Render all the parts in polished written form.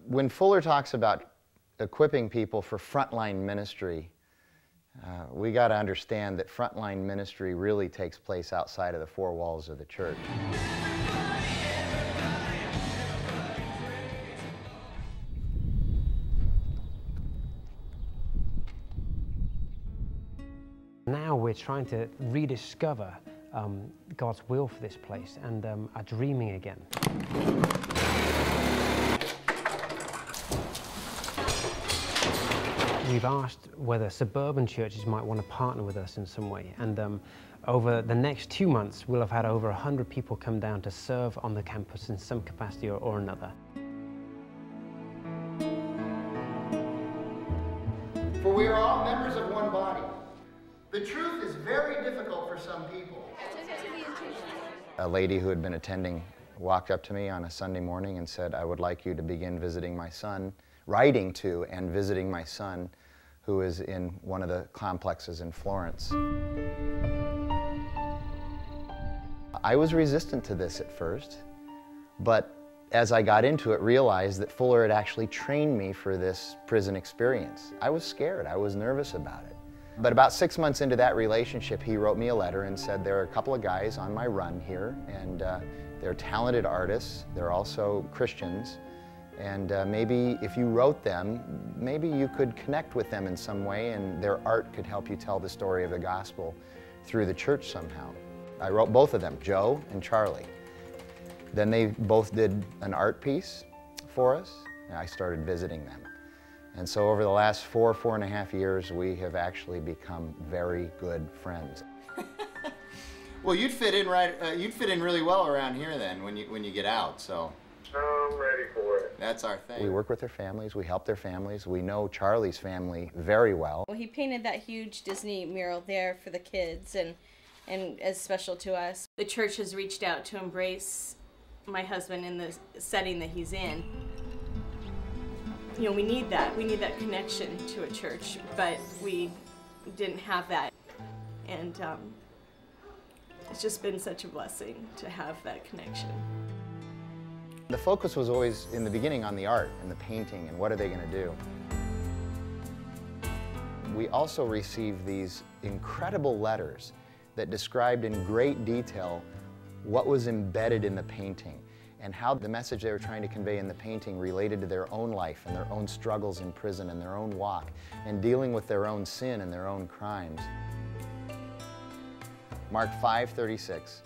When Fuller talks about equipping people for frontline ministry, we got to understand that frontline ministry really takes place outside of the four walls of the church. Now we're trying to rediscover God's will for this place and are dreaming again. We've asked whether suburban churches might want to partner with us in some way, and over the next 2 months we'll have had over 100 people come down to serve on the campus in some capacity or another. For we are all members of one body. The truth is very difficult for some people. A lady who had been attending walked up to me on a Sunday morning and said, "I would like you to begin visiting my son, writing to and visiting my son, who is in one of the complexes in Florence." I was resistant to this at first, but as I got into it, realized that Fuller had actually trained me for this prison experience. I was scared, I was nervous about it. But about 6 months into that relationship, he wrote me a letter and said, "There are a couple of guys on my run here, and they're talented artists, they're also Christians, and maybe if you wrote them, maybe you could connect with them in some way, and their art could help you tell the story of the gospel through the church somehow." I wrote both of them, Joe and Charlie. Then they both did an art piece for us, and I started visiting them. And so over the last 4.5 years, we have actually become very good friends. Well, you'd fit in you'd fit in really well around here then when you get out, so. I'm ready for it. That's our thing. We work with their families, we help their families. We know Charlie's family very well. Well, he painted that huge Disney mural there for the kids and as special to us. The church has reached out to embrace my husband in the setting that he's in. You know, we need that connection to a church, but we didn't have that. And it's just been such a blessing to have that connection. The focus was always, in the beginning, on the art and the painting and what are they going to do. We also received these incredible letters that described in great detail what was embedded in the painting and how the message they were trying to convey in the painting related to their own life and their own struggles in prison and their own walk and dealing with their own sin and their own crimes. Mark 5:36.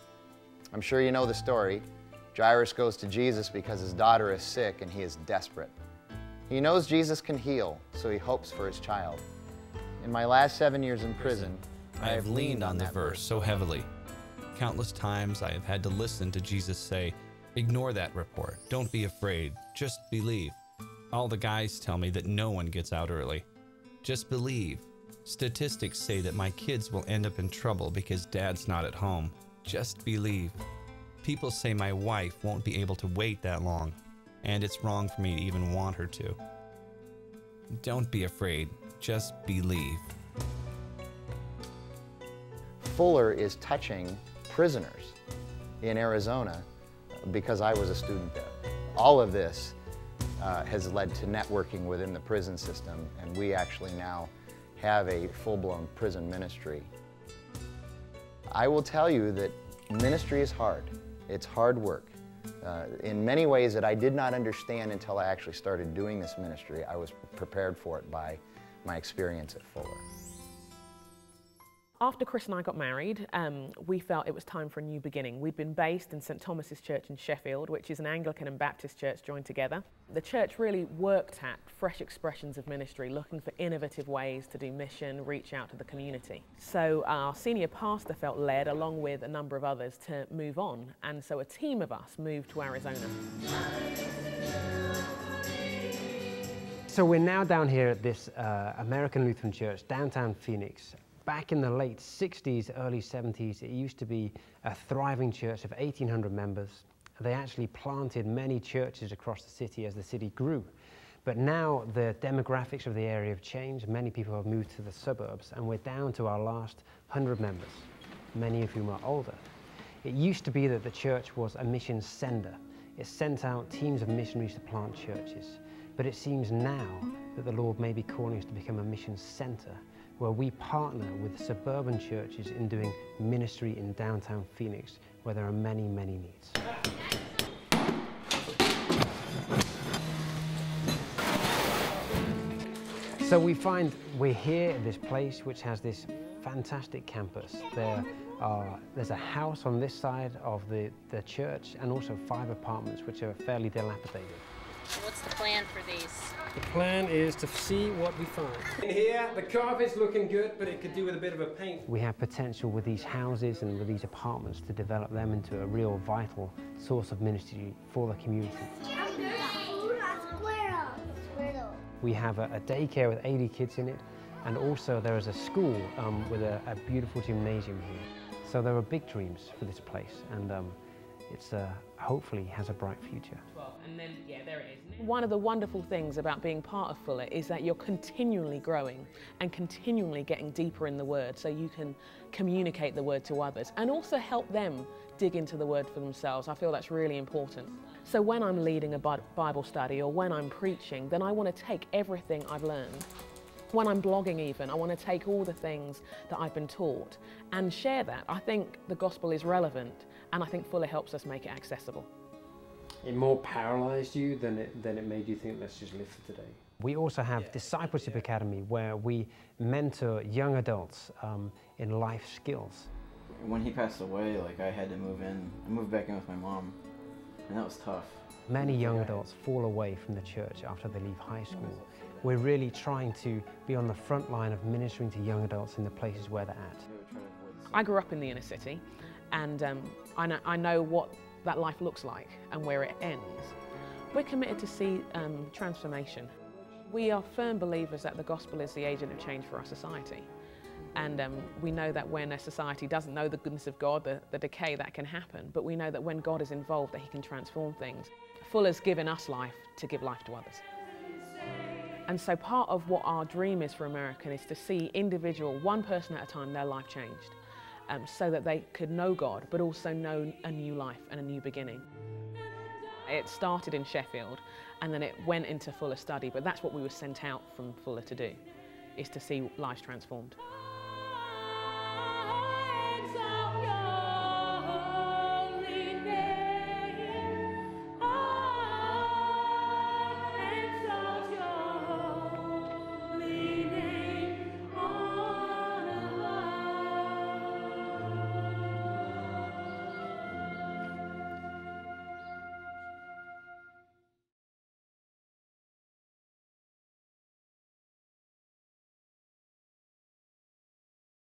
I'm sure you know the story. Jairus goes to Jesus because his daughter is sick and he is desperate. He knows Jesus can heal, so he hopes for his child. In my last 7 years in prison, I have leaned on the verse so heavily. Countless times I have had to listen to Jesus say, "Ignore that report. Don't be afraid. Just believe." All the guys tell me that no one gets out early. Just believe. Statistics say that my kids will end up in trouble because dad's not at home. Just believe. People say my wife won't be able to wait that long, and it's wrong for me to even want her to. Don't be afraid. Just believe. Fuller is touching prisoners in Arizona because I was a student there. All of this has led to networking within the prison system, and we actually now have a full-blown prison ministry. I will tell you that ministry is hard. It's hard work. In many ways that I did not understand until I actually started doing this ministry. I was prepared for it by my experience at Fuller. After Chris and I got married, we felt it was time for a new beginning. We'd been based in St. Thomas's Church in Sheffield, which is an Anglican and Baptist church joined together. The church really worked at fresh expressions of ministry, looking for innovative ways to do mission, reach out to the community. So our senior pastor felt led, along with a number of others, to move on. And so a team of us moved to Arizona. So we're now down here at this American Lutheran Church, downtown Phoenix. Back in the late 60s, early 70s, it used to be a thriving church of 1,800 members. They actually planted many churches across the city as the city grew. But now the demographics of the area have changed. Many people have moved to the suburbs, and we're down to our last 100 members, many of whom are older. It used to be that the church was a mission sender. It sent out teams of missionaries to plant churches. But it seems now that the Lord may be calling us to become a mission center where we partner with suburban churches in doing ministry in downtown Phoenix, where there are many, many needs. So we find we're here at this place which has this fantastic campus. There's a house on this side of the church and also 5 apartments which are fairly dilapidated. What's the plan for these? The plan is to see what we find. In here, the carpet's looking good, but it could do with a bit of a paint. We have potential with these houses and with these apartments to develop them into a real vital source of ministry for the community. We have a daycare with 80 kids in it, and also there is a school with a beautiful gymnasium here. So there are big dreams for this place, and it's hopefully has a bright future. And then, yeah, there it is. One of the wonderful things about being part of Fuller is that you're continually growing and continually getting deeper in the Word, so you can communicate the Word to others and also help them dig into the Word for themselves. I feel that's really important. So when I'm leading a Bible study or when I'm preaching, then I want to take everything I've learned. When I'm blogging even, I want to take all the things that I've been taught and share that. I think the gospel is relevant, and I think Fuller helps us make it accessible. It more paralyzed you than it made you think, let's just live for today. We also have Discipleship Academy, where we mentor young adults in life skills. When he passed away, like, I had to move in. I moved back in with my mom, and that was tough. Many young adults fall away from the church after they leave high school. We're really trying to be on the front line of ministering to young adults in the places where they're at. I grew up in the inner city, and I know what that life looks like and where it ends. We're committed to see transformation. We are firm believers that the gospel is the agent of change for our society. And we know that when a society doesn't know the goodness of God, the decay that can happen, but we know that when God is involved, that he can transform things. Fuller's given us life to give life to others. And so part of what our dream is for American is to see individual, one person at a time, their life changed, so that they could know God, but also know a new life and a new beginning. It started in Sheffield, and then it went into Fuller study, but that's what we were sent out from Fuller to do, is to see lives transformed.